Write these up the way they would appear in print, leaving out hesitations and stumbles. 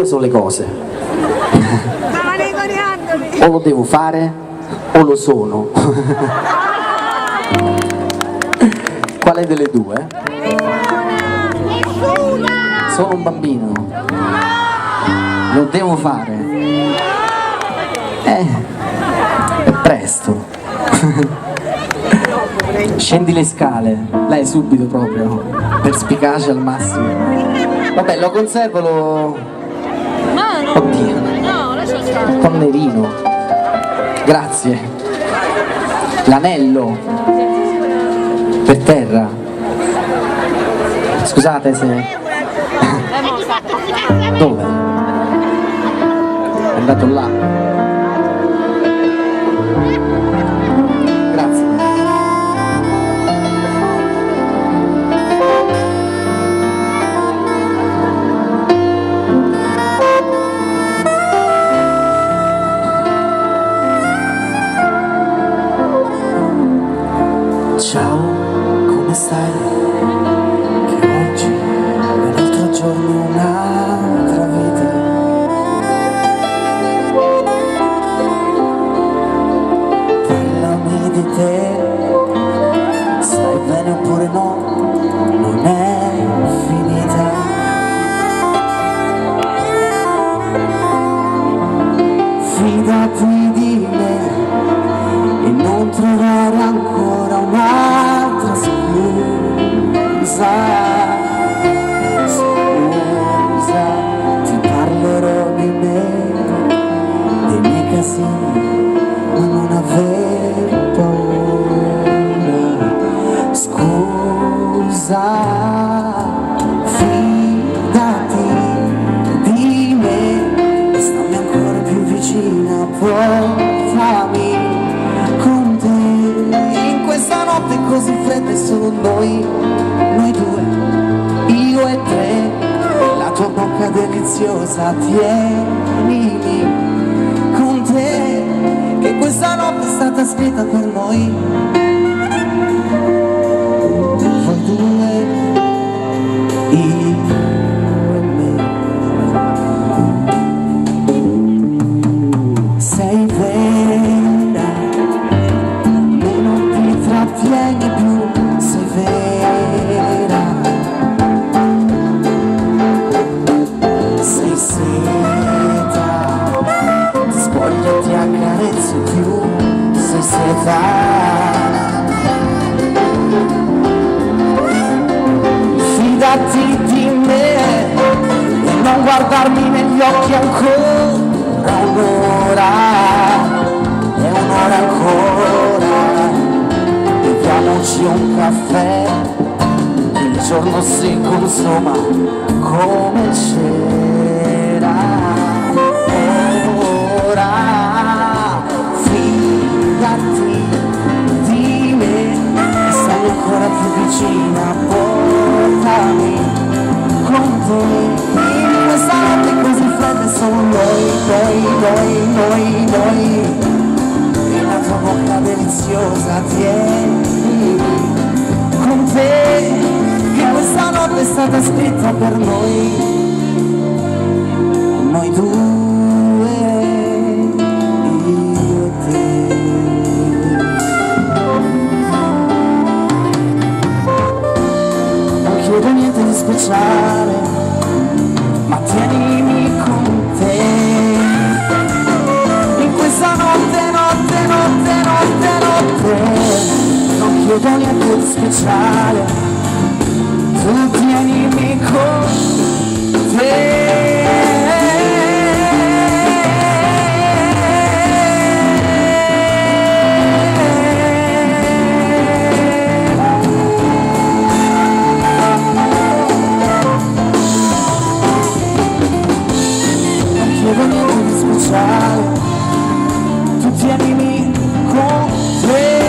due sono le cose. O lo devo fare o lo sono. Quale delle due? Sono un bambino. Lo devo fare. È presto. Scendi le scale, lei subito proprio, perspicace al massimo. Vabbè, lo conservo, lo... Oddio, un po' nerino. Grazie. L'anello per terra. Scusate se... Dove? È andato là. Ciao, come stai? Che oggi è un altro giorno, un'altra vita. Parlami di te, stai bene oppure no? Non è finita. Fidati di me e non trovare ancora un'altra scusa, ti parlerò di me, dei miei casini, ma non aver paura, scusa, fidati di me, stammi ancora più vicina, portami con te. In questa notte così fredda è solo noi due, io e te, e la tua bocca deliziosa tienimi con te, che questa notte è stata scritta per noi due, io e me. Sei vera, non ti trattieni più, sei vera, sei seta, spogliati, accarezzo più, sei seta. Fidati di me e non guardarmi negli occhi ancora un'ora, è un'ora ancora. Beviamoci un caffè, il giorno si consuma come c'era. Ora fidati di me e stai ancora più vicina, portami con te. In questa notte così fredda siamo noi, e la tua bocca deliziosa tieni con te, che questa notte è stata scritta per noi due, io e te. Non chiedo niente di speciale, ma tienimi con te. In questa notte, non chiedo niente di speciale, tu tienimi con te. Non chiedo niente di speciale, tu tienimi con te.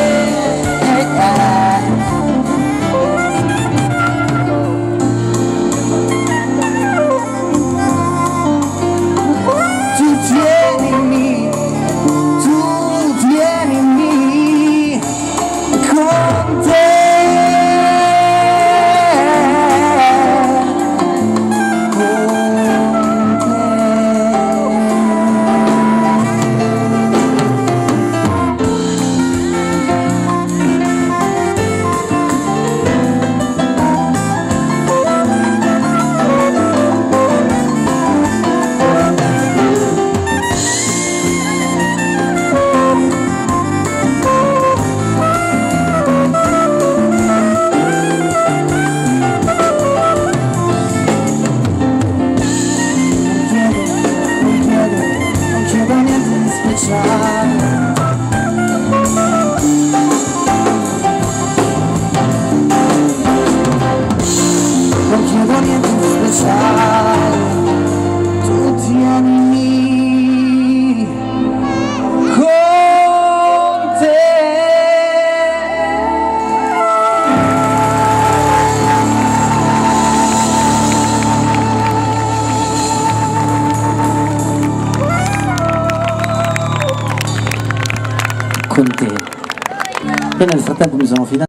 con te. Io nel frattempo mi sono fidanzato